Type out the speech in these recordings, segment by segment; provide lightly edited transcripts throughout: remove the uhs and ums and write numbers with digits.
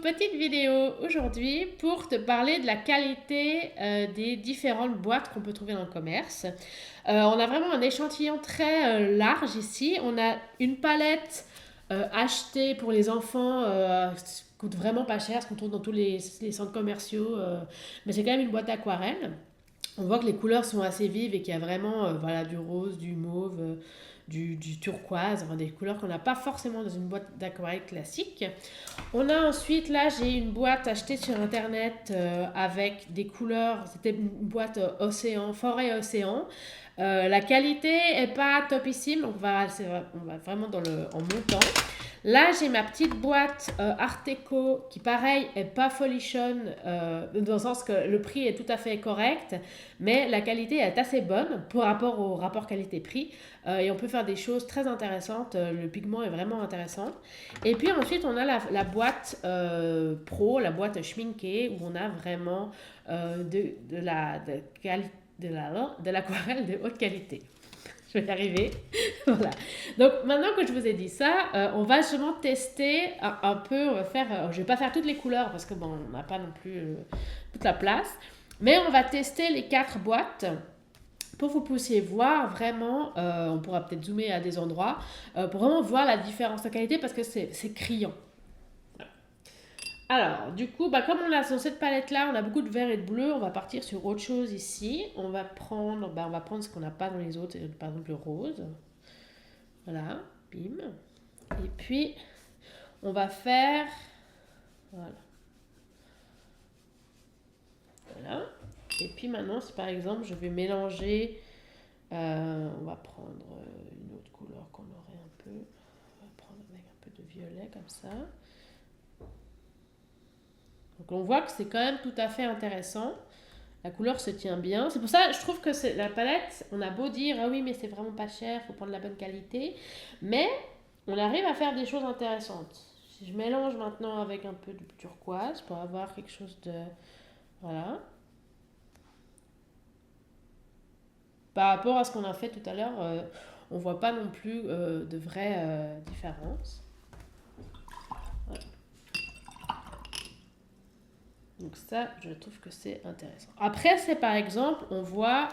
petite vidéo aujourd'hui pour te parler de la qualité des différentes boîtes qu'on peut trouver dans le commerce. On a vraiment un échantillon très large ici. On a une palette achetée pour les enfants, qui coûte vraiment pas cher, ce qu'on trouve dans tous les centres commerciaux, mais c'est quand même une boîte aquarelle. On voit que les couleurs sont assez vives et qu'il y a vraiment voilà, du rose, du mauve, du turquoise, enfin, des couleurs qu'on n'a pas forcément dans une boîte d'aquarelle classique. On a ensuite, là, j'ai une boîte achetée sur internet avec des couleurs. C'était une boîte océan, forêt océan. La qualité est pas topissime, donc on va vraiment en montant. Là, j'ai ma petite boîte Art Deco qui, pareil, est pas folichonne, dans le sens que le prix est tout à fait correct, mais la qualité est assez bonne par rapport au rapport qualité-prix. Et on peut faire des choses très intéressantes. Le pigment est vraiment intéressant. Et puis ensuite, on a la boîte pro, la boîte schminkée, où on a vraiment de l'aquarelle de haute qualité. Je vais y arriver. Voilà. Donc maintenant que je vous ai dit ça, on va justement tester un peu. On va faire. Je vais pas faire toutes les couleurs parce que bon, on n'a pas non plus toute la place. Mais on va tester les 4 boîtes pour que vous puissiez voir vraiment. On pourra peut-être zoomer à des endroits pour vraiment voir la différence de qualité parce que c'est criant. Alors, du coup, comme on a sur cette palette-là, on a beaucoup de vert et de bleu, on va partir sur autre chose ici. On va prendre ce qu'on n'a pas dans les autres, par exemple le rose. Voilà, bim. Et puis, on va faire... Voilà. Voilà. Et puis maintenant, si par exemple, je vais mélanger... on va prendre une autre couleur qu'on aurait un peu... On va prendre avec un peu de violet comme ça. Donc on voit que c'est quand même tout à fait intéressant. La couleur se tient bien. C'est pour ça que je trouve que la palette, on a beau dire, ah oui, mais c'est vraiment pas cher, il faut prendre la bonne qualité. Mais on arrive à faire des choses intéressantes. Si je mélange maintenant avec un peu de turquoise pour avoir quelque chose de... Voilà. Par rapport à ce qu'on a fait tout à l'heure, on voit pas non plus de vraies différences. Voilà. Donc ça, je trouve que c'est intéressant. Après, c'est par exemple, on voit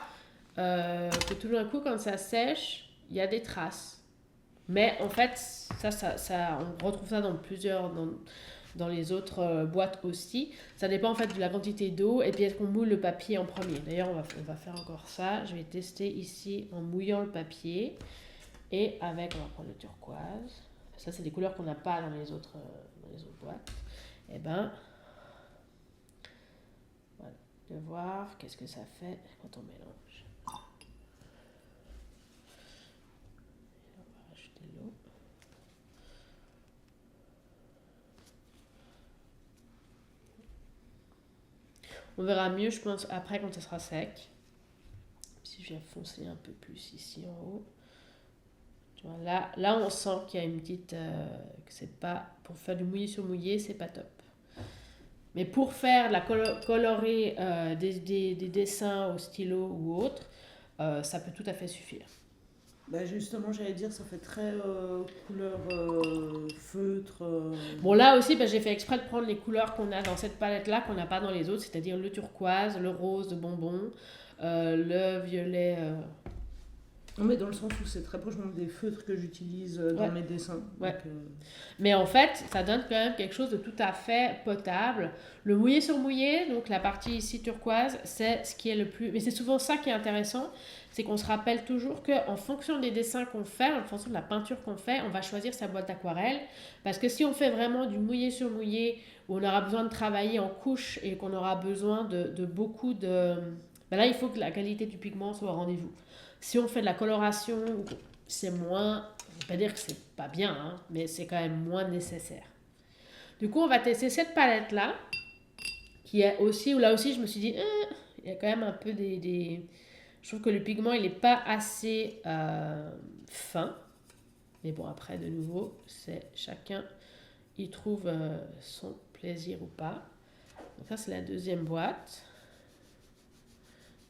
que tout d'un coup, quand ça sèche, il y a des traces. Mais en fait, on retrouve ça dans les autres boîtes aussi. Ça dépend en fait de la quantité d'eau et puis est-ce qu'on moule le papier en premier. D'ailleurs, on va faire encore ça. Je vais tester ici en mouillant le papier et avec, on va prendre le turquoise. Ça, c'est des couleurs qu'on n'a pas dans les autres boîtes. Et ben, voilà, de voir qu'est-ce que ça fait quand on mélange. On va rajouter l'eau. On verra mieux, je pense, après quand ça sera sec. Si je viens foncer un peu plus ici en haut. Tu vois, là, on sent qu'il y a une petite... que c'est pas... Pour faire du mouillé sur mouillé, c'est pas top. Mais pour faire de la colorer des dessins au stylo ou autre, ça peut tout à fait suffire. Bah justement, j'allais dire, ça fait très couleur feutre. Bon, là aussi, j'ai fait exprès de prendre les couleurs qu'on a dans cette palette-là, qu'on n'a pas dans les autres, c'est-à-dire le turquoise, le rose de bonbon, le violet... Non, mais dans le sens où c'est très proche des feutres que j'utilise dans Ouais. mes dessins. Ouais. Donc, Mais en fait, ça donne quand même quelque chose de tout à fait potable. Le mouillé sur mouillé, donc la partie ici turquoise, c'est ce qui est le plus... Mais c'est souvent ça qui est intéressant, c'est qu'on se rappelle toujours qu'en fonction des dessins qu'on fait, en fonction de la peinture qu'on fait, on va choisir sa boîte d'aquarelle. Parce que si on fait vraiment du mouillé sur mouillé, où on aura besoin de travailler en couches et qu'on aura besoin de beaucoup de... là, il faut que la qualité du pigment soit au rendez-vous. Si on fait de la coloration, c'est moins... Je ne vais pas dire que c'est pas bien, hein, mais c'est quand même moins nécessaire. Du coup, on va tester cette palette-là, qui est aussi, où là aussi, je me suis dit, il y a quand même un peu Je trouve que le pigment, il n'est pas assez fin. Mais bon, après, de nouveau, c'est chacun y trouve son plaisir ou pas. Donc ça, c'est la deuxième boîte.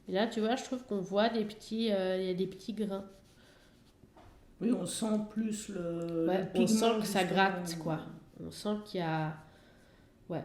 Et là, tu vois, je trouve qu'on voit il y a des petits grains. oui, on sent plus le Ouais, pigment. on sent que ça gratte, quoi. On sent qu'il y a... Ouais.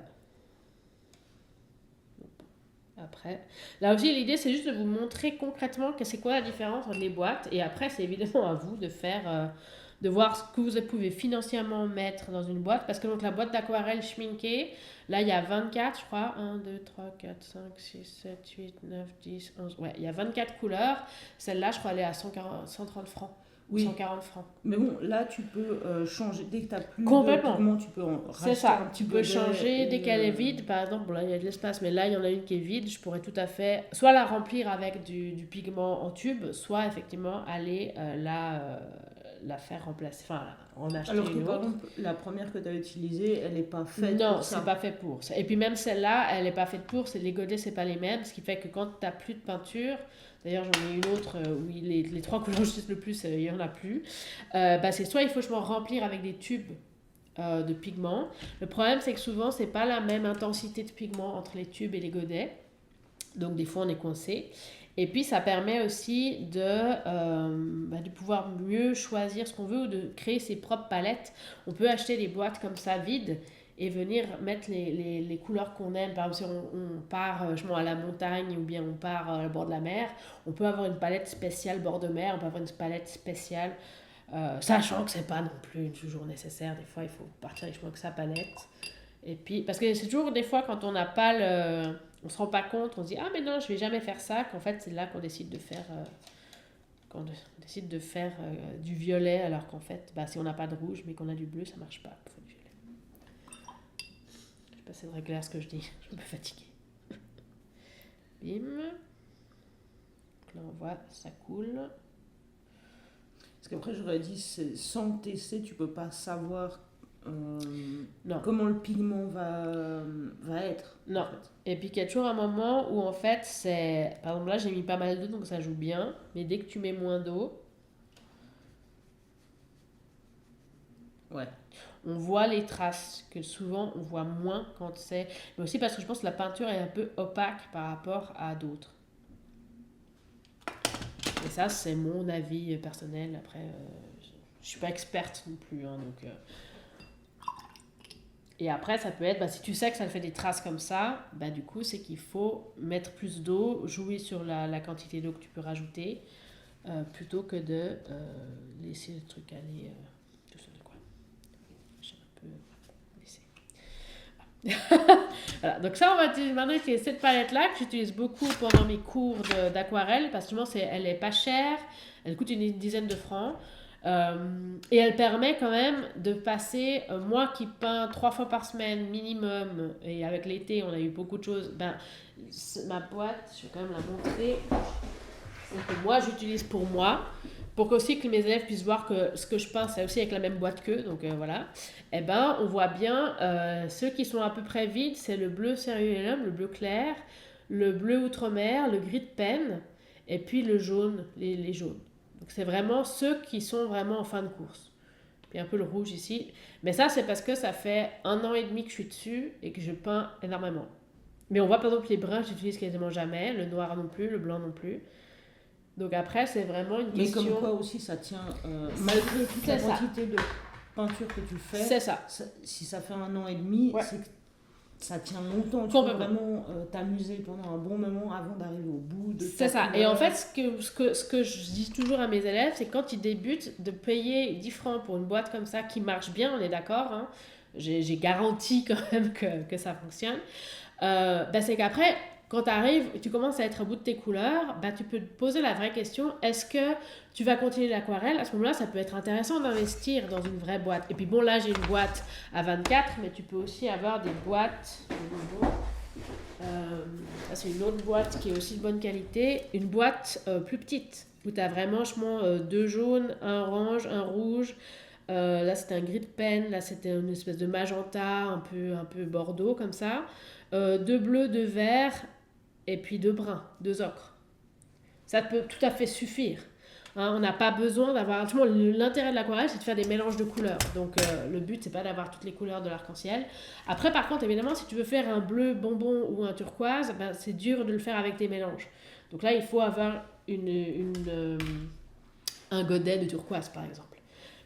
Après, là aussi, l'idée, c'est juste de vous montrer concrètement que c'est quoi la différence entre les boîtes. Et après, c'est évidemment à vous de faire, de voir ce que vous pouvez financièrement mettre dans une boîte. Parce que donc la boîte d'aquarelle schminkée, là, il y a 24, je crois. 1, 2, 3, 4, 5, 6, 7, 8, 9, 10, 11. Ouais, il y a 24 couleurs. Celle-là, je crois, elle est à 140, 130 francs. Oui, 140 francs. mais bon, là, tu peux changer. Dès que tu n'as plus de Complètement. pigments, tu peux C'est racheter un ça. petit Tu peux godet changer dès et. qu'elle est vide. Par exemple, bon, là, il y a de l'espace, mais là, il y en a une qui est vide. Je pourrais tout à fait soit la remplir avec du pigment en tube, soit effectivement aller la faire remplacer, enfin, en acheter Alors que une par autre. exemple, la première que tu as utilisée, elle n'est pas faite Non, pour c'est ça. pas fait pour. Et puis même celle-là, elle n'est pas faite pour. Les godets, c'est pas les mêmes. Ce qui fait que quand tu n'as plus de peinture, d'ailleurs j'en ai une autre où les trois couleurs que j'utilise le plus, il n'y en a plus. Bah, c'est soit il faut justement remplir avec des tubes de pigments. Le problème, c'est que souvent, c'est pas la même intensité de pigment entre les tubes et les godets. Donc, des fois, on est coincé. Et puis, ça permet aussi de pouvoir mieux choisir ce qu'on veut ou de créer ses propres palettes. On peut acheter des boîtes comme ça, vides, et venir mettre les couleurs qu'on aime. Par exemple, si on part à la montagne ou bien on part au bord de la mer, on peut avoir une palette spéciale bord de mer, on peut avoir une palette spéciale sachant que c'est pas non plus toujours nécessaire, des fois il faut partir avec sa palette. Et puis, parce que c'est toujours des fois quand on n'a pas le. On se rend pas compte, on se dit ah mais non, je vais jamais faire ça, qu'en fait c'est là qu'on décide de faire. Quand on décide de faire du violet, alors qu'en fait, bah, si on n'a pas de rouge mais qu'on a du bleu, ça marche pas. Il faut du violet. Je sais pas si c'est très clair ce que je dis, je suis un peu fatiguée. Bim. Donc là on voit, ça coule. Parce qu'après, j'aurais dit, sans tester, tu peux pas savoir Non. comment le pigment va être. Non. En fait. Et puis qu'il y a toujours un moment où en fait c'est. Par exemple là j'ai mis pas mal d'eau donc ça joue bien. Mais dès que tu mets moins d'eau, Ouais. on voit les traces. Que souvent on voit moins quand c'est. Mais aussi parce que je pense que la peinture est un peu opaque par rapport à d'autres. Et ça c'est mon avis personnel. Après, je suis pas experte non plus. Hein, donc, Et après, ça peut être, bah, si tu sais que ça fait des traces comme ça, bah, du coup, c'est qu'il faut mettre plus d'eau, jouer sur la quantité d'eau que tu peux rajouter, plutôt que de laisser le truc aller tout seul. Quoi. J'ai un peu laissé. Voilà, donc ça, on va maintenant utiliser cette palette-là que j'utilise beaucoup pendant mes cours d'aquarelle, parce que justement, elle est pas chère, elle coûte une dizaine de francs. Et elle permet quand même de passer, moi qui peins 3 fois par semaine minimum, et avec l'été on a eu beaucoup de choses, ben, ma boîte, je vais quand même la montrer, c'est que moi j'utilise pour moi, pour qu'aussi que mes élèves puissent voir que ce que je peins c'est aussi avec la même boîte qu'eux, donc voilà, et ben on voit bien ceux qui sont à peu près vides, c'est le bleu céruléum, le bleu clair, le bleu outre-mer, le gris de peine, et puis le jaune, les jaunes. Donc c'est vraiment ceux qui sont vraiment en fin de course. Puis un peu le rouge ici. Mais ça, c'est parce que ça fait 1 an et demi que je suis dessus et que je peins énormément. Mais on voit par exemple les bruns, j'utilise quasiment jamais, le noir non plus, le blanc non plus. Donc après, c'est vraiment une Mais question. comme quoi aussi, ça tient, malgré toute la C'est ça. quantité de peinture que tu fais, C'est ça. si ça fait 1 an et demi, Ouais. c'est que ça tient longtemps. Tu peux Complètement. vraiment t'amuser pendant un bon moment avant d'arriver au bout de C'est ta ça. couleur. Et en fait, ce que je dis toujours à mes élèves, c'est quand ils débutent, de payer 10 francs pour une boîte comme ça qui marche bien, on est d'accord, hein, j'ai garanti quand même que ça fonctionne. Ben c'est qu'après, quand tu arrives, tu commences à être au bout de tes couleurs, ben tu peux te poser la vraie question, est-ce que tu vas continuer l'aquarelle? À ce moment-là, ça peut être intéressant d'investir dans une vraie boîte. Et puis bon, là, j'ai une boîte à 24, mais tu peux aussi avoir des boîtes. Ça, c'est une autre boîte qui est aussi de bonne qualité. Une boîte plus petite, où tu as vraiment 2 jaunes, un orange, un rouge. Là, c'était un gris de peine. Là, c'était une espèce de magenta, un peu bordeaux, comme ça. 2 bleus, 2 verts, et puis 2 bruns, 2 ocres. Ça peut tout à fait suffire. Hein, on n'a pas besoin d'avoir. L'intérêt de l'aquarelle, c'est de faire des mélanges de couleurs. Donc, le but, c'est pas d'avoir toutes les couleurs de l'arc-en-ciel. Après, par contre, évidemment, si tu veux faire un bleu bonbon ou un turquoise, ben, c'est dur de le faire avec tes mélanges. Donc là, il faut avoir un godet de turquoise, par exemple.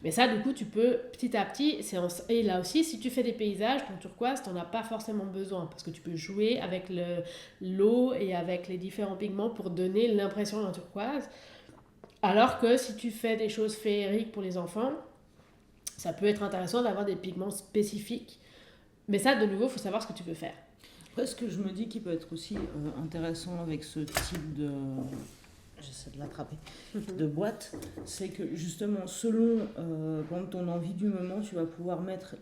Mais ça, du coup, tu peux petit à petit, et là aussi, si tu fais des paysages, ton turquoise, tu n'en as pas forcément besoin, parce que tu peux jouer avec l'eau et avec les différents pigments pour donner l'impression d'un turquoise. Alors que si tu fais des choses féeriques pour les enfants, ça peut être intéressant d'avoir des pigments spécifiques. Mais ça, de nouveau, il faut savoir ce que tu veux faire. Après, ce que je me dis qui peut être aussi intéressant avec ce type de... J'essaie de l'attraper. De boîte, c'est que justement, selon ton envie du moment, tu vas pouvoir mettre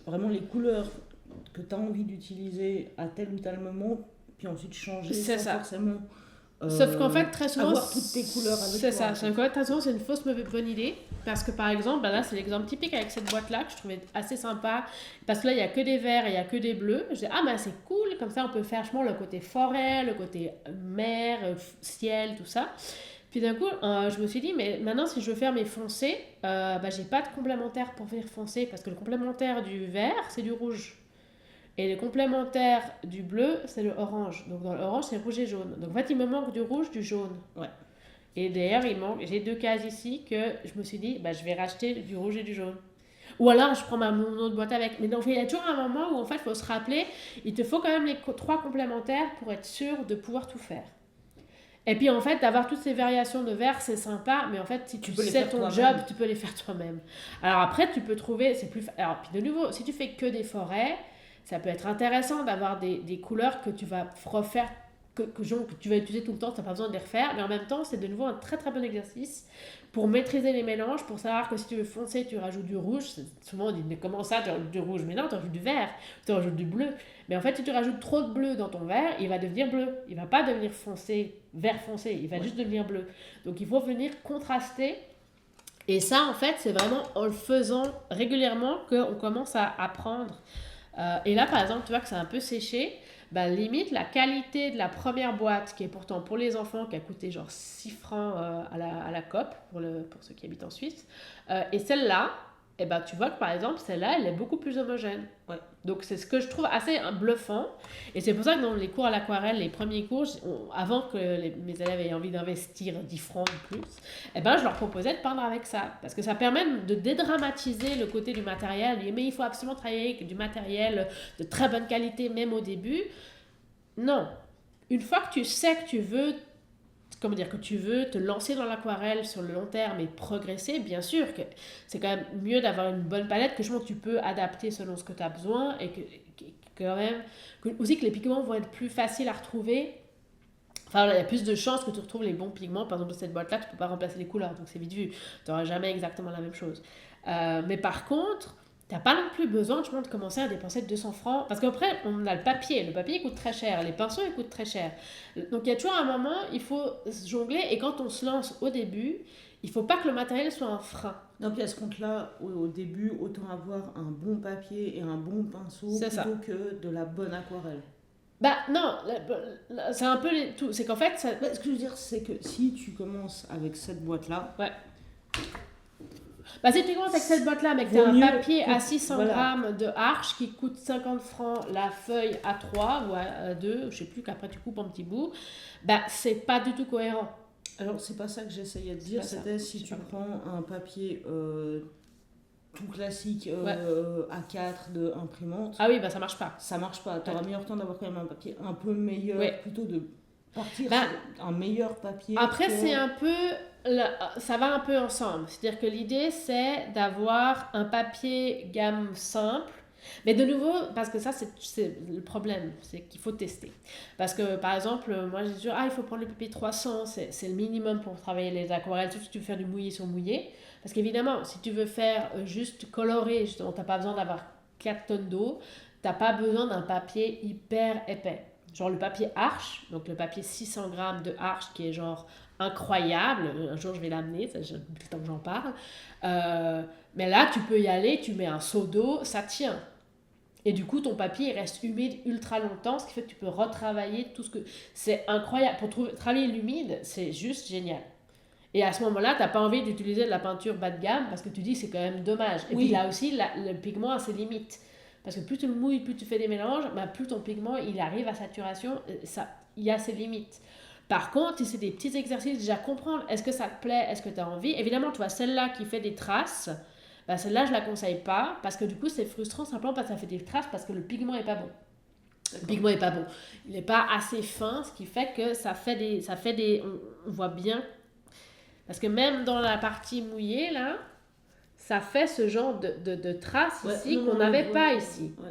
vraiment les couleurs que tu as envie d'utiliser à tel ou tel moment, puis ensuite changer sans forcément... Sauf qu'en fait, très souvent, avoir toutes tes couleurs avec c'est toi. Ça. Très souvent, c'est une fausse bonne idée. Parce que par exemple, là, c'est l'exemple typique avec cette boîte-là que je trouvais assez sympa. Parce que là, il n'y a que des verts et il n'y a que des bleus. Je dis, c'est cool. Comme ça, on peut faire le côté forêt, le côté mer, ciel, tout ça. Puis d'un coup, je me suis dit, mais maintenant, si je veux faire mes foncés, j'ai pas de complémentaire pour faire foncé. Parce que le complémentaire du vert, c'est du rouge. Et le complémentaire du bleu, c'est le orange. Donc dans l'orange, c'est rouge et jaune. Donc en fait, il me manque du rouge, du jaune. Ouais. Et d'ailleurs, j'ai 2 cases ici que je me suis dit, je vais racheter du rouge et du jaune. Ou alors, je prends mon autre boîte avec. Mais donc, il y a toujours un moment où en fait, il faut se rappeler, il te faut quand même les 3 complémentaires pour être sûr de pouvoir tout faire. Et puis en fait, d'avoir toutes ces variations de vert, c'est sympa, mais en fait, si tu sais ton job, tu peux les faire toi-même. Alors après, tu peux trouver, alors puis de nouveau, si tu fais que des forêts, ça peut être intéressant d'avoir des couleurs que tu vas refaire, que tu vas utiliser tout le temps, tu n'as pas besoin de les refaire, mais en même temps, c'est de nouveau un très très bon exercice pour maîtriser les mélanges, pour savoir que si tu veux foncer, tu rajoutes du rouge. Souvent on dit, mais comment ça, tu rajoutes du rouge? Mais non, tu rajoutes du vert, tu rajoutes du bleu. Mais en fait, si tu rajoutes trop de bleu dans ton vert, il va devenir bleu. Il ne va pas devenir foncé, vert foncé, il va juste devenir bleu. Donc il faut venir contraster. Et ça, en fait, c'est vraiment en le faisant régulièrement qu'on commence à apprendre. Et là, par exemple, tu vois que c'est un peu séché. Limite, la qualité de la première boîte, qui est pourtant pour les enfants, qui a coûté genre 6 francs à la COP, pour ceux qui habitent en Suisse, et celle-là, tu vois que par exemple, celle-là, elle est beaucoup plus homogène. Ouais. Donc, c'est ce que je trouve assez bluffant. Et c'est pour ça que dans les cours à l'aquarelle, les premiers cours, avant que mes élèves aient envie d'investir 10 francs ou plus, je leur proposais de peindre avec ça. Parce que ça permet de dédramatiser le côté du matériel. Mais il faut absolument travailler avec du matériel de très bonne qualité, même au début. Non. Une fois que tu sais que tu veux te lancer dans l'aquarelle sur le long terme et progresser, bien sûr que c'est quand même mieux d'avoir une bonne palette que tu peux adapter selon ce que tu as besoin et aussi que les pigments vont être plus faciles à retrouver. Enfin, il y a plus de chances que tu retrouves les bons pigments. Par exemple, dans cette boîte-là, tu ne peux pas remplacer les couleurs, donc c'est vite vu. Tu n'auras jamais exactement la même chose. Mais par contre, tu n'as pas non plus besoin de commencer à dépenser 200 francs. Parce qu'après, on a le papier. Le papier, il coûte très cher. Les pinceaux, ils coûtent très cher. Donc, il y a toujours un moment, il faut jongler. Et quand on se lance au début, il ne faut pas que le matériel soit un frein. Non, puis à ce compte-là, au début, autant avoir un bon papier et un bon pinceau plutôt que de la bonne aquarelle. Non, c'est un peu tout. C'est qu'en fait... Ce que je veux dire, c'est que si tu commences avec cette boîte-là... Ouais. Si tu commences avec cette boîte-là, mais que tu as un papier à 600 grammes de Arches qui coûte 50 francs la feuille à 3 ou à 2, je sais plus, qu'après tu coupes en petits bouts, c'est pas du tout cohérent. Alors, c'est pas ça que j'essayais de dire, c'était si tu prends un papier tout classique A4 de imprimante... Ah oui, ça marche pas. Ça marche pas. Tu auras meilleur temps d'avoir quand même un papier un peu meilleur, plutôt de partir sur un meilleur papier. Après, c'est un peu... ça va un peu ensemble. C'est-à-dire que l'idée, c'est d'avoir un papier gamme simple. Mais de nouveau, parce que ça, c'est le problème, c'est qu'il faut tester. Parce que, par exemple, moi, j'ai dit, il faut prendre le papier 300, c'est le minimum pour travailler les aquarelles, surtout si tu veux faire du mouillé sur mouillé. Parce qu'évidemment, si tu veux faire juste colorer, justement, tu n'as pas besoin d'avoir 4 tonnes d'eau, tu n'as pas besoin d'un papier hyper épais. Genre le papier Arches, donc le papier 600 grammes de Arches qui est genre incroyable. Un jour, je vais l'amener, j'ai le temps que j'en parle. Mais là, tu peux y aller, tu mets un seau d'eau, ça tient. Et du coup, ton papier il reste humide ultra longtemps, ce qui fait que tu peux retravailler tout ce que... C'est incroyable. Pour travailler l'humide, c'est juste génial. Et à ce moment-là, tu n'as pas envie d'utiliser de la peinture bas de gamme parce que tu dis que c'est quand même dommage. Et puis là aussi, le pigment a ses limites. Parce que plus tu le mouilles, plus tu fais des mélanges, plus ton pigment il arrive à saturation, il y a ses limites. Par contre, si c'est des petits exercices, déjà comprendre, est-ce que ça te plaît, est-ce que tu as envie. Évidemment, tu vois, celle-là qui fait des traces, bah celle-là, je la conseille pas, parce que du coup, c'est frustrant simplement parce que ça fait des traces, parce que le pigment est pas bon. Le pigment est pas bon. Il n'est pas assez fin, ce qui fait que ça fait des, on voit bien, parce que même dans la partie mouillée, là, ça fait ce genre de traces ici qu'on n'avait pas ici. Ouais.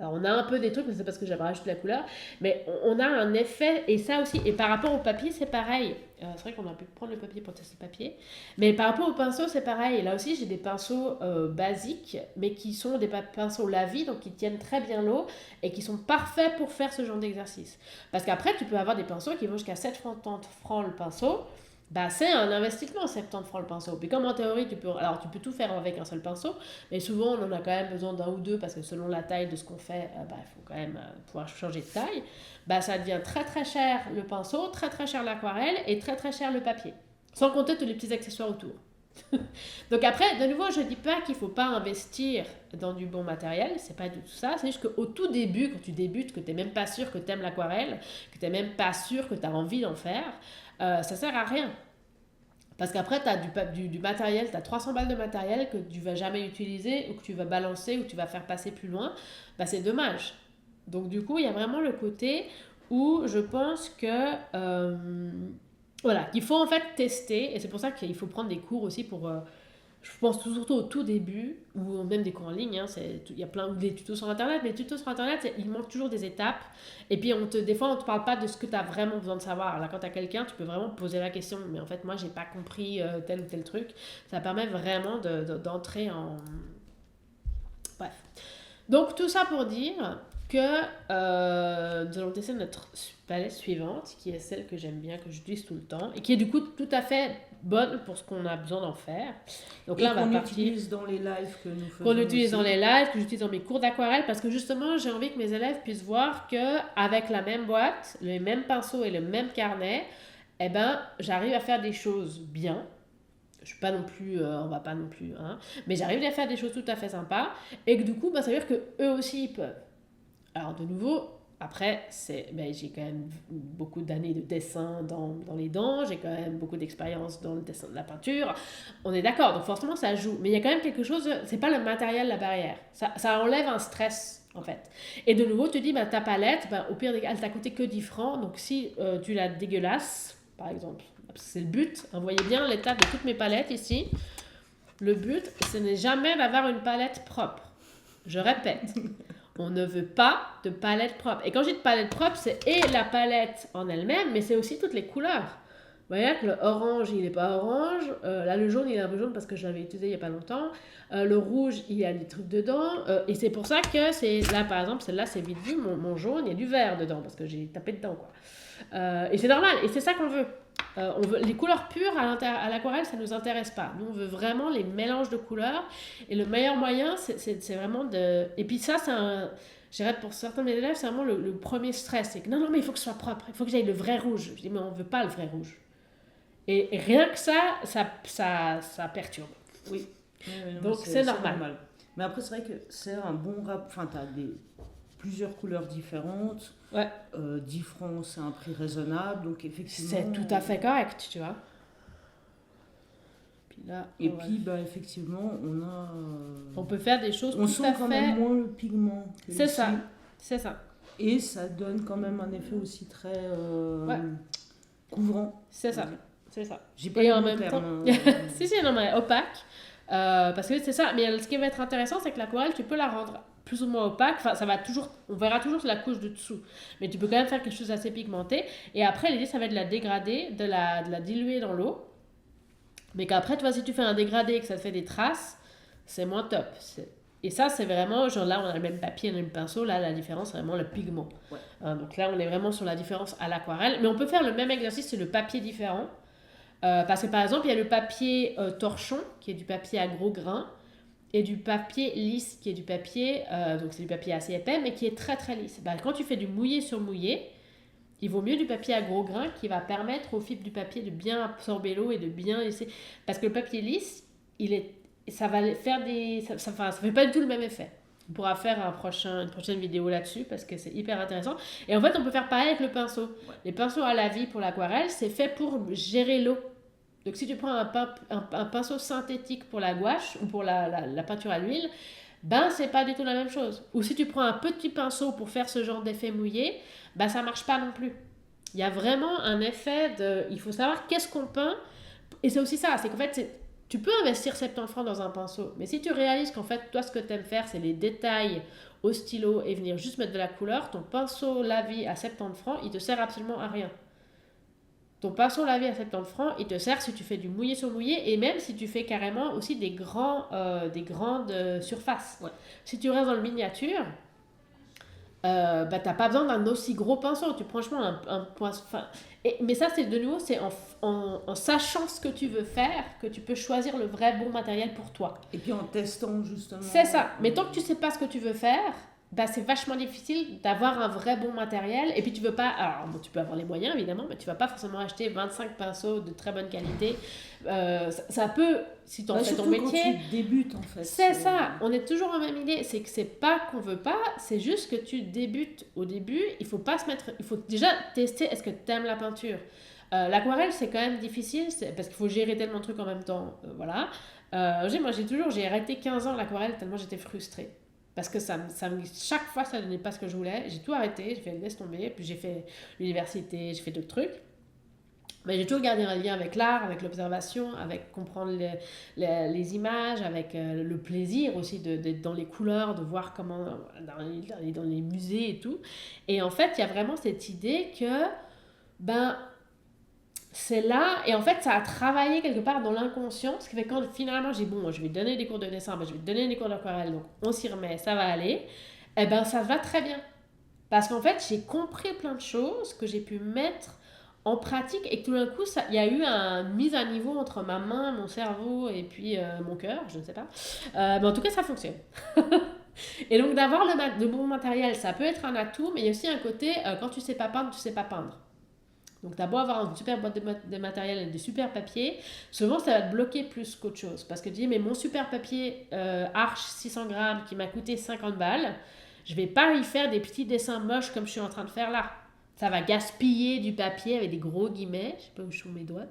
Alors on a un peu des trucs, mais c'est parce que j'avais rajouté la couleur, mais on a un effet, et ça aussi, et par rapport au papier, c'est pareil. C'est vrai qu'on a pu prendre le papier pour tester le papier, mais par rapport au pinceau, c'est pareil. Là aussi, j'ai des pinceaux basiques, mais qui sont des pinceaux Lavis, donc qui tiennent très bien l'eau, et qui sont parfaits pour faire ce genre d'exercice. Parce qu'après, tu peux avoir des pinceaux qui vont jusqu'à 70 francs le pinceau, bah, c'est un investissement, 70 francs le pinceau. Puis comme en théorie, tu peux tout faire avec un seul pinceau, mais souvent on en a quand même besoin d'un ou deux parce que selon la taille de ce qu'on fait, il faut quand même pouvoir changer de taille. Bah, ça devient très très cher le pinceau, très très cher l'aquarelle et très très cher le papier. Sans compter tous les petits accessoires autour. Donc après, de nouveau, je ne dis pas qu'il ne faut pas investir dans du bon matériel, c'est pas du tout ça, c'est juste qu'au tout début, quand tu débutes, que tu n'es même pas sûr que tu aimes l'aquarelle, que tu n'es même pas sûr que tu as envie d'en faire, ça sert à rien. Parce qu'après, tu as du matériel, tu as 300 balles de matériel que tu vas jamais utiliser ou que tu vas balancer ou que tu vas faire passer plus loin, bah c'est dommage. Donc du coup, il y a vraiment le côté où je pense que voilà, qu'il faut en fait tester, et c'est pour ça qu'il faut prendre des cours aussi pour, je pense surtout au tout début, ou même des cours en ligne, hein, il y a plein des tutos sur internet, mais les tutos sur internet, il manque toujours des étapes, et puis des fois on ne te parle pas de ce que tu as vraiment besoin de savoir. Là, quand tu as quelqu'un, tu peux vraiment poser la question, mais en fait moi j'ai pas compris tel ou tel truc, ça permet vraiment d'entrer en... Bref. Donc tout ça pour dire que nous allons tester notre palette suivante, qui est celle que j'aime bien, que j'utilise tout le temps, et qui est du coup tout à fait bonne pour ce qu'on a besoin d'en faire. Donc là, on va partir... utilise dans les lives que nous faisons. Qu'on utilise aussi. dans les lives, que j'utilise dans mes cours d'aquarelle, parce que justement, j'ai envie que mes élèves puissent voir qu'avec la même boîte, les mêmes pinceaux et le même carnet, eh ben, j'arrive à faire des choses bien. Je suis pas non plus, on va pas non plus, hein, mais j'arrive à faire des choses tout à fait sympas, et que du coup, bah, ça veut dire que eux aussi ils peuvent. Alors de nouveau, après, j'ai quand même beaucoup d'années de dessin dans les dents, j'ai quand même beaucoup d'expérience dans le dessin de la peinture, on est d'accord, donc forcément ça joue, mais il y a quand même quelque chose, c'est pas le matériel la barrière, ça enlève un stress en fait. Et de nouveau, tu dis, bah, ta palette, bah, au pire, elle t'a coûté que 10 francs, donc si tu la dégueulasses, par exemple, c'est le but, hein, vous voyez bien l'état de toutes mes palettes ici, le but, ce n'est jamais d'avoir une palette propre, je répète. On ne veut pas de palette propre. Et quand je dis de palette propre, c'est et la palette en elle-même, mais c'est aussi toutes les couleurs. Vous voyez que le orange, il n'est pas orange. Là, le jaune, il est un peu jaune parce que je l'avais utilisé il n'y a pas longtemps. Le rouge, il y a des trucs dedans. Et c'est pour ça que c'est là, par exemple, celle-là, c'est vite vu. Mon jaune, il y a du vert dedans parce que j'ai tapé dedans, quoi. Et c'est normal. Et c'est ça qu'on veut. On veut les couleurs pures à l'aquarelle, ça ne nous intéresse pas. Nous, on veut vraiment les mélanges de couleurs. Et le meilleur moyen, c'est vraiment de... Et puis ça, je dirais pour certains de mes élèves, c'est vraiment le premier stress. C'est que non, mais il faut que ce soit propre. Il faut que j'aille le vrai rouge. Je dis, mais on ne veut pas le vrai rouge. Et rien que ça perturbe. Oui. Donc c'est normal. Mais après, c'est vrai que c'est un bon rap. Enfin, tu as plusieurs couleurs différentes. Ouais. 10 francs, c'est un prix raisonnable. Donc, effectivement. C'est tout à fait correct, tu vois. Puis là, effectivement, on a. On peut faire des choses on tout sent à quand fait. même moins le pigment. C'est ici. Ça. C'est ça. Et ça donne quand même un effet aussi très couvrant. C'est ça. C'est ça. J'ai pas et eu en le même terme, temps. si, non, mais opaque. Parce que c'est ça. Mais ce qui va être intéressant, c'est que l'aquarelle, tu peux la rendre plus ou moins opaque. Enfin, ça va toujours. On verra toujours la couche de dessous. Mais tu peux quand même faire quelque chose d'assez pigmenté. Et après, l'idée, ça va être de la dégrader, de la diluer dans l'eau. Mais qu'après, tu vois, si tu fais un dégradé et que ça te fait des traces, c'est moins top. Et ça, c'est vraiment, genre là, on a le même papier, on a le même pinceau. Là, la différence, c'est vraiment le pigment. Ouais. Donc là, on est vraiment sur la différence à l'aquarelle. Mais on peut faire le même exercice, c'est le papier différent. Parce que par exemple, il y a le papier torchon, qui est du papier à gros grains, et du papier lisse, qui est du papier, donc c'est du papier assez épais, mais qui est très très lisse. Bah, quand tu fais du mouillé sur mouillé, il vaut mieux du papier à gros grains qui va permettre aux fibres du papier de bien absorber l'eau et de bien laisser... Parce que le papier lisse, ça va faire des... Ça fait pas du tout le même effet. On pourra faire une prochaine vidéo là-dessus parce que c'est hyper intéressant. Et en fait, on peut faire pareil avec le pinceau. Ouais. Les pinceaux à la vie pour l'aquarelle, c'est fait pour gérer l'eau. Donc si tu prends un pinceau synthétique pour la gouache ou pour la peinture à l'huile, ben c'est pas du tout la même chose. Ou si tu prends un petit pinceau pour faire ce genre d'effet mouillé, ben ça marche pas non plus. Il y a vraiment un effet de... Il faut savoir qu'est-ce qu'on peint. Et c'est aussi ça, c'est qu'en fait, tu peux investir 70 francs dans un pinceau, mais si tu réalises qu'en fait, toi, ce que tu aimes faire, c'est les détails au stylo et venir juste mettre de la couleur, ton pinceau lavé à 70 francs, il te sert absolument à rien. Ton pinceau lavé à 70 francs, il te sert si tu fais du mouillé sur mouillé et même si tu fais carrément aussi des grandes surfaces. Ouais. Si tu restes dans le miniature, bah, t'as pas besoin d'un aussi gros pinceau. Tu franchement un pinceau. Mais ça, c'est de nouveau, c'est en sachant ce que tu veux faire que tu peux choisir le vrai bon matériel pour toi. Et puis en testant justement. C'est ça. Mais tant que tu sais pas ce que tu veux faire, bah, c'est vachement difficile d'avoir un vrai bon matériel. Et puis tu veux pas. Alors, bon, tu peux avoir les moyens évidemment, mais tu vas pas forcément acheter 25 pinceaux de très bonne qualité. Ça peut, si tu en fais ton métier. Quand tu débutes en fait. C'est ça, on est toujours en même idée, c'est que c'est pas qu'on veut pas, c'est juste que tu débutes au début, il faut pas se mettre, il faut déjà tester est-ce que tu aimes la peinture. L'aquarelle c'est quand même difficile parce qu'il faut gérer tellement de trucs en même temps, voilà. J'ai arrêté 15 ans l'aquarelle tellement j'étais frustrée. Parce que chaque fois ça donnait pas ce que je voulais, j'ai tout arrêté, j'ai fait laisse tomber, puis j'ai fait l'université, j'ai fait d'autres trucs. Mais j'ai toujours gardé un lien avec l'art, avec l'observation, avec comprendre les images, avec le plaisir aussi d'être dans les couleurs, de voir comment dans les musées et tout. Et en fait, il y a vraiment cette idée que ben, c'est là, et en fait, ça a travaillé quelque part dans l'inconscient, ce qui fait que quand finalement j'ai dit, bon, moi, je vais te donner des cours de dessin, ben, je vais te donner des cours d'aquarelle, donc on s'y remet, ça va aller, et ben ça va très bien. Parce qu'en fait, j'ai compris plein de choses que j'ai pu mettre en pratique et que tout d'un coup, il y a eu une mise à niveau entre ma main, mon cerveau et puis mon cœur, je ne sais pas. Mais en tout cas, ça fonctionne. Et donc, d'avoir le bon matériel, ça peut être un atout, mais il y a aussi un côté, quand tu sais pas peindre, tu sais pas peindre. Donc, tu as beau avoir une super boîte de matériel et des super papiers, souvent ça va te bloquer plus qu'autre chose. Parce que tu dis, mais mon super papier Arch 600 grammes qui m'a coûté 50 balles, je vais pas y faire des petits dessins moches comme je suis en train de faire là. Ça va gaspiller du papier avec des gros guillemets. Je sais pas où sont mes doigts.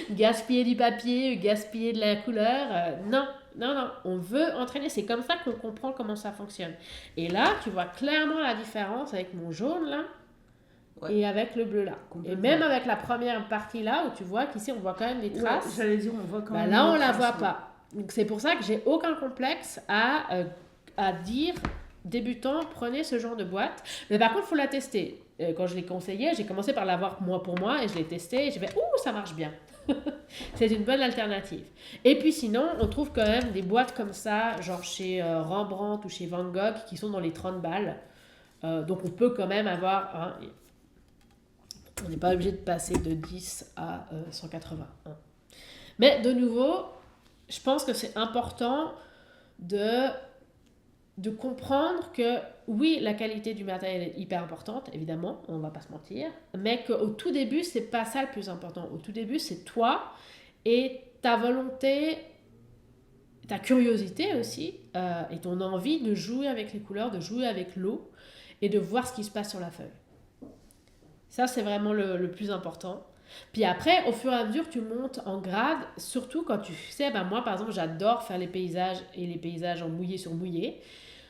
Gaspiller du papier, gaspiller de la couleur. Non. On veut entraîner. C'est comme ça qu'on comprend comment ça fonctionne. Et là, tu vois clairement la différence avec mon jaune là. Ouais. Et avec le bleu là. Et même avec la première partie là, où tu vois qu'ici on voit quand même des traces. Ouais, j'allais dire, on voit quand même. Là, on la voit pas. Donc c'est pour ça que j'ai aucun complexe à dire, débutant, prenez ce genre de boîte. Mais par contre, il faut la tester. Quand je l'ai conseillé, j'ai commencé par l'avoir moi pour moi et je l'ai testé et j'ai fait ouh, ça marche bien. C'est une bonne alternative. Et puis sinon, on trouve quand même des boîtes comme ça, genre chez Rembrandt ou chez Van Gogh, qui sont dans les 30 balles. Donc on peut quand même avoir. On n'est pas obligé de passer de 10 à 180. Mais de nouveau, je pense que c'est important de comprendre que oui, la qualité du matériel est hyper importante, évidemment, on ne va pas se mentir, mais qu'au tout début, c'est pas ça le plus important. Au tout début, c'est toi et ta volonté, ta curiosité aussi, et ton envie de jouer avec les couleurs, de jouer avec l'eau et de voir ce qui se passe sur la feuille. Ça, c'est vraiment le plus important. Puis après, au fur et à mesure, tu montes en grade, surtout quand tu sais, moi par exemple, j'adore faire les paysages et les paysages en mouillé sur mouillé.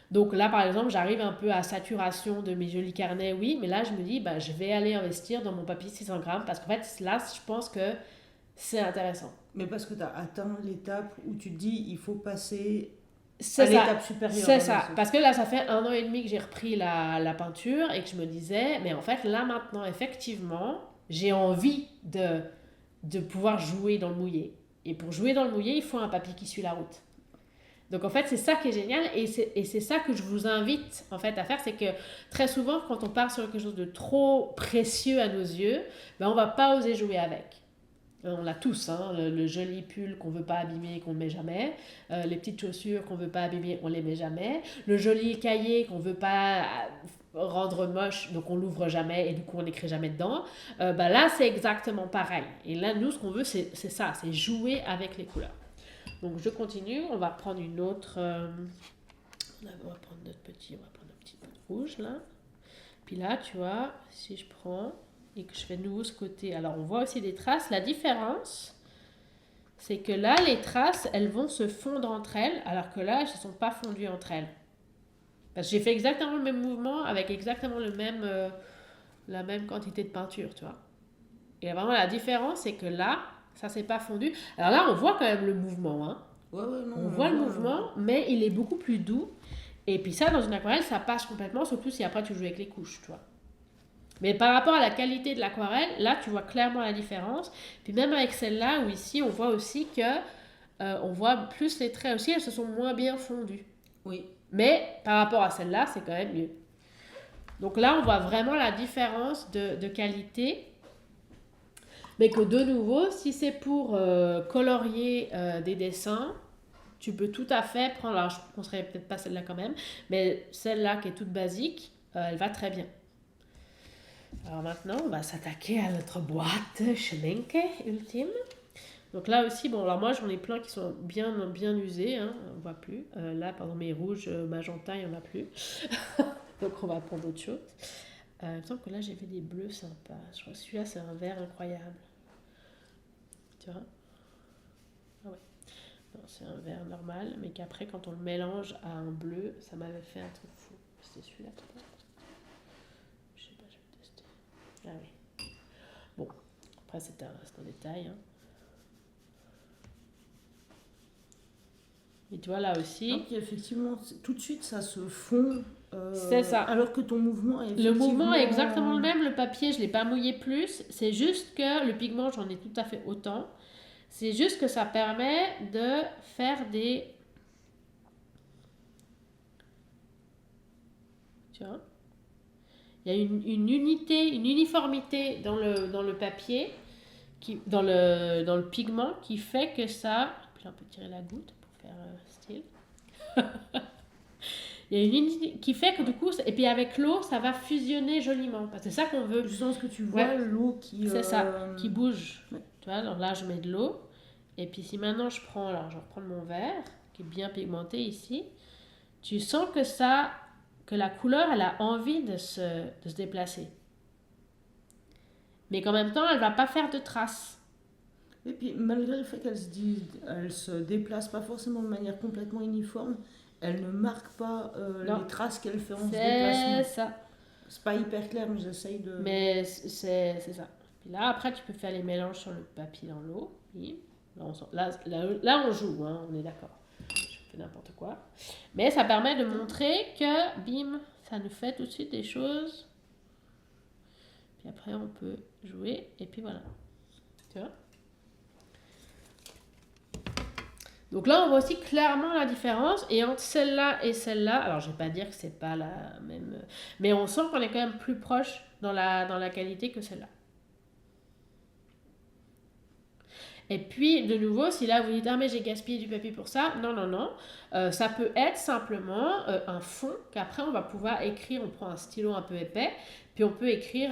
Donc là, par exemple, j'arrive un peu à saturation de mes jolis carnets, oui, mais là, je me dis, je vais aller investir dans mon papier 600 grammes parce qu'en fait, là, je pense que c'est intéressant. Mais parce que tu as atteint l'étape où tu te dis, il faut passer à l'étape supérieure. C'est ça, parce que là, ça fait 1 an et demi que j'ai repris la peinture et que je me disais, mais en fait, là, maintenant, effectivement, j'ai envie de pouvoir jouer dans le mouillé. Et pour jouer dans le mouillé, il faut un papier qui suit la route. Donc en fait, c'est ça qui est génial et c'est ça que je vous invite en fait à faire, c'est que très souvent quand on part sur quelque chose de trop précieux à nos yeux, on va pas oser jouer avec. On l'a tous, le joli pull qu'on veut pas abîmer, qu'on ne met jamais, les petites chaussures qu'on veut pas abîmer, on les met jamais, le joli cahier qu'on veut pas rendre moche, donc on l'ouvre jamais et du coup on n'écrit jamais dedans. Là, c'est exactement pareil. Et là, nous, ce qu'on veut, c'est ça, c'est jouer avec les couleurs. Donc je continue, on va reprendre une autre Là, on va prendre notre petit peu de rouge là. Puis là, tu vois, si je prends et que je fais de nouveau ce côté, alors on voit aussi des traces. La différence, c'est que là, les traces, elles vont se fondre entre elles, alors que là, elles ne sont pas fondues entre elles. Parce que j'ai fait exactement le même mouvement avec exactement la même quantité de peinture, tu vois. Et vraiment, la différence, c'est que là, ça s'est pas fondu. Alors là, on voit quand même le mouvement, hein. Ouais, non, On voit le mouvement, mais il est beaucoup plus doux. Et puis ça, dans une aquarelle, ça passe complètement, surtout si après tu joues avec les couches, tu vois. Mais par rapport à la qualité de l'aquarelle, là, tu vois clairement la différence. Puis même avec celle-là, où ici, on voit aussi que on voit plus les traits aussi, elles se sont moins bien fondues. Oui. Mais par rapport à celle-là, c'est quand même mieux. Donc là, on voit vraiment la différence de qualité. Mais que de nouveau, si c'est pour colorier des dessins, tu peux tout à fait prendre, alors je ne conseillerais peut-être pas celle-là quand même, mais celle-là qui est toute basique, elle va très bien. Alors maintenant, on va s'attaquer à notre boîte Schminke ultime. Donc là aussi, bon, alors moi j'en ai plein qui sont bien usés, hein, on ne voit plus. Là, par exemple, mes rouges magenta, il n'y en a plus. Donc on va prendre autre chose. Il me semble que là j'ai fait des bleus sympas. Je crois que celui-là c'est un vert incroyable. Tu vois? Ah ouais. Non, c'est un vert normal, mais qu'après quand on le mélange à un bleu, ça m'avait fait un truc fou. C'était celui-là peut-être. Je sais pas, je vais tester. Ah oui. Bon, après c'est un détail. Hein. Et tu vois là aussi. Donc, effectivement, tout de suite ça se fond. C'est ça. Alors que ton mouvement est Le mouvement est exactement le même, le papier je ne l'ai pas mouillé plus, c'est juste que le pigment j'en ai tout à fait autant. C'est juste que ça permet de faire des... Tu vois? Il y a une unité, une uniformité dans le papier, dans le pigment qui fait que ça... Puis là on peut tirer la goutte pour faire style. Il y a une unité qui fait que du coup, et puis avec l'eau, ça va fusionner joliment. Parce que c'est ça qu'on veut. Je sens que tu vois l'eau qui... C'est ça, qui bouge. Ouais. Tu vois, alors là, je mets de l'eau. Et puis si maintenant je prends, alors je vais reprendre mon verre, qui est bien pigmenté ici, tu sens que la couleur, elle a envie de se déplacer. Mais qu'en même temps, elle ne va pas faire de traces. Et puis, malgré le fait qu'elle se déplace pas forcément de manière complètement uniforme, elle ne marque pas les traces qu'elle fait en se déplacement. C'est ça. C'est pas hyper clair, mais j'essaye de... Mais c'est ça. Puis là, après, tu peux faire les mélanges sur le papier dans l'eau. Là, on joue, hein, on est d'accord. Je fais n'importe quoi. Mais ça permet de montrer que, bim, ça nous fait tout de suite des choses. Puis après, on peut jouer. Et puis voilà. Tu vois? Donc là, on voit aussi clairement la différence. Et entre celle-là et celle-là, alors je ne vais pas dire que c'est pas la même... Mais on sent qu'on est quand même plus proche dans la qualité que celle-là. Et puis, de nouveau, si là vous dites « Ah, mais j'ai gaspillé du papier pour ça », non. Ça peut être simplement un fond qu'après on va pouvoir écrire. On prend un stylo un peu épais, puis on peut écrire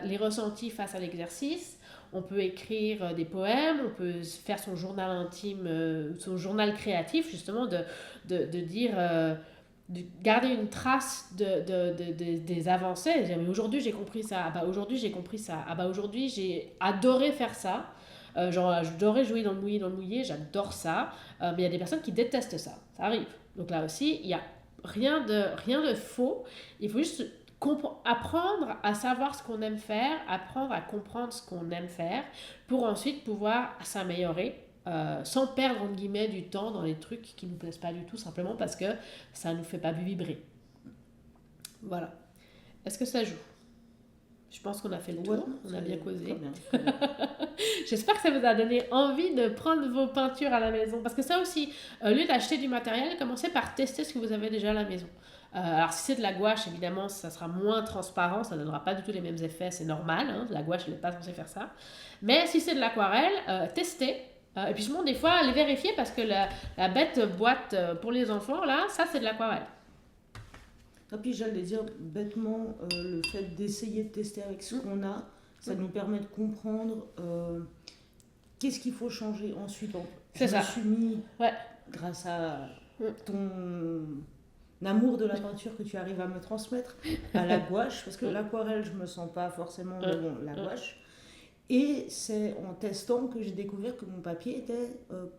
les ressentis face à l'exercice. On peut écrire des poèmes, on peut faire son journal intime, son journal créatif, justement, de dire... de garder une trace des avancées. Dire, mais aujourd'hui j'ai compris ça, aujourd'hui j'ai compris ça, aujourd'hui j'ai adoré faire ça. J'adorais jouer dans le mouillé, j'adore ça. Mais il y a des personnes qui détestent ça. Ça arrive. Donc là aussi, il n'y a rien de faux. Il faut juste apprendre à savoir ce qu'on aime faire, apprendre à comprendre ce qu'on aime faire, pour ensuite pouvoir s'améliorer. Sans perdre entre guillemets du temps dans les trucs qui ne nous plaisent pas du tout, simplement parce que ça ne nous fait pas vibrer. Voilà. Est-ce que ça joue? Je pense qu'on a fait le tour, on a bien causé. Très bien. J'espère que ça vous a donné envie de prendre vos peintures à la maison. Parce que ça aussi, au lieu d'acheter du matériel, commencez par tester ce que vous avez déjà à la maison. Alors si c'est de la gouache, évidemment, ça sera moins transparent, ça ne donnera pas du tout les mêmes effets, c'est normal. Hein, la gouache, elle n'est pas censée faire ça. Mais si c'est de l'aquarelle, testez. Et puis je montre des fois à les vérifier parce que la bête boîte pour les enfants, là, ça c'est de l'aquarelle. Et puis j'allais dire bêtement, le fait d'essayer de tester avec ce qu'on a, ça nous permet de comprendre qu'est-ce qu'il faut changer ensuite. C'est ça. Je me suis mis, grâce à amour de la peinture que tu arrives à me transmettre à la gouache, parce que l'aquarelle, je me sens pas forcément, mais bon, la gouache. Et c'est en testant que j'ai découvert que mon papier était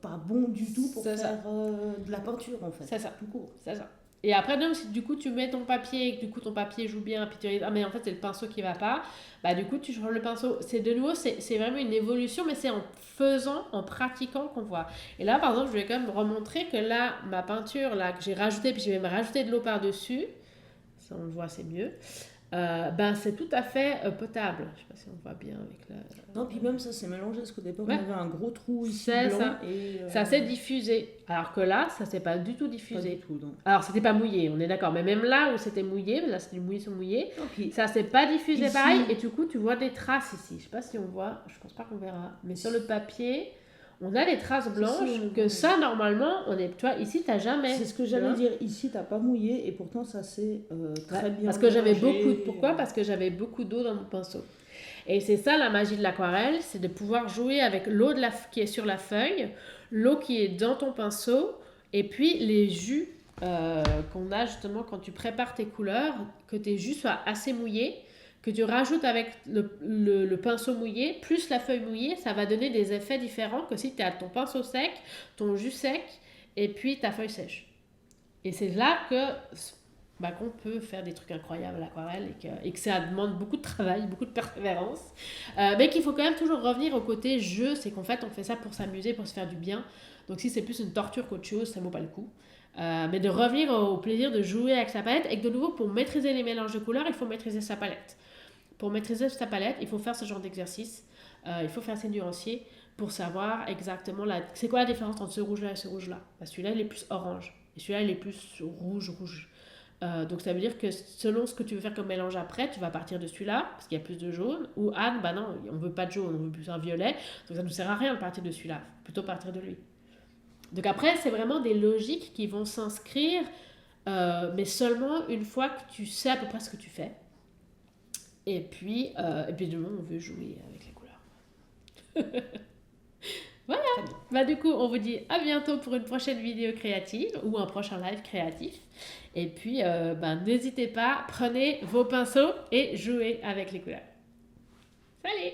pas bon du tout pour C'est faire de la peinture, en fait. C'est ça. Tout court. C'est ça. Et après, même si du coup tu mets ton papier et que du coup ton papier joue bien, puis tu dis, ah mais en fait c'est le pinceau qui va pas, bah du coup tu changes le pinceau. C'est de nouveau, c'est vraiment une évolution, mais c'est en faisant, en pratiquant qu'on voit. Et là par exemple, je vais quand même remontrer que là, ma peinture, là que j'ai rajoutée, puis j'ai même rajouté de l'eau par-dessus, ça on le voit, c'est mieux. Ben c'est tout à fait potable. Je sais pas si on voit bien avec la... Non, puis même ça s'est mélangé, parce qu'au départ, Ouais. on avait un gros trou ici C'est blanc. ça. Et, Ça s'est diffusé. Alors que là, ça s'est pas du tout pas diffusé. du tout, non. Alors, c'était pas mouillé, on est d'accord. Mais même là où c'était mouillé, là c'était mouillé sur mouillé, Non, puis ça s'est pas diffusé ici- pareil. Et du coup, tu vois des traces ici. Je sais pas si on voit, je pense pas qu'on verra. Mais sur le papier, on a des traces blanches on le que voit. ça, normalement, on est. Tu vois, ici, t'as jamais. c'est ce que tu j'allais vois. dire. Ici, t'as pas mouillé, et pourtant, ça s'est très bien Parce que j'avais mélangé. beaucoup. Pourquoi? Parce que j'avais beaucoup d'eau dans mon pinceau. Et c'est ça la magie de l'aquarelle, c'est de pouvoir jouer avec l'eau qui est sur la feuille, l'eau qui est dans ton pinceau, et puis les jus qu'on a justement quand tu prépares tes couleurs, que tes jus soient assez mouillés, que tu rajoutes avec le pinceau mouillé, plus la feuille mouillée, ça va donner des effets différents que si tu as ton pinceau sec, ton jus sec, et puis ta feuille sèche. Et c'est là qu'on peut faire des trucs incroyables à l'aquarelle et que ça demande beaucoup de travail, beaucoup de persévérance. Mais qu'il faut quand même toujours revenir au côté jeu, c'est qu'en fait on fait ça pour s'amuser, pour se faire du bien. Donc si c'est plus une torture qu'autre chose, ça ne vaut pas le coup. Mais de revenir au plaisir de jouer avec sa palette et que de nouveau pour maîtriser les mélanges de couleurs, il faut maîtriser sa palette. Pour maîtriser sa palette, il faut faire ce genre d'exercice, il faut faire ses nuanciers pour savoir exactement c'est quoi la différence entre ce rouge-là et ce rouge-là. Celui-là il est plus orange et celui-là il est plus rouge. Donc ça veut dire que selon ce que tu veux faire comme mélange après, tu vas partir de celui-là, parce qu'il y a plus de jaune, ou Anne, bah non, on veut pas de jaune, on veut plus un violet, donc ça ne nous sert à rien de partir de celui-là, plutôt partir de lui. Donc après, c'est vraiment des logiques qui vont s'inscrire, mais seulement une fois que tu sais à peu près ce que tu fais. Et puis de on veut jouer avec les couleurs. Voilà. Bah du coup, on vous dit à bientôt pour une prochaine vidéo créative ou un prochain live créatif. Et puis, n'hésitez pas, prenez vos pinceaux et jouez avec les couleurs. Salut!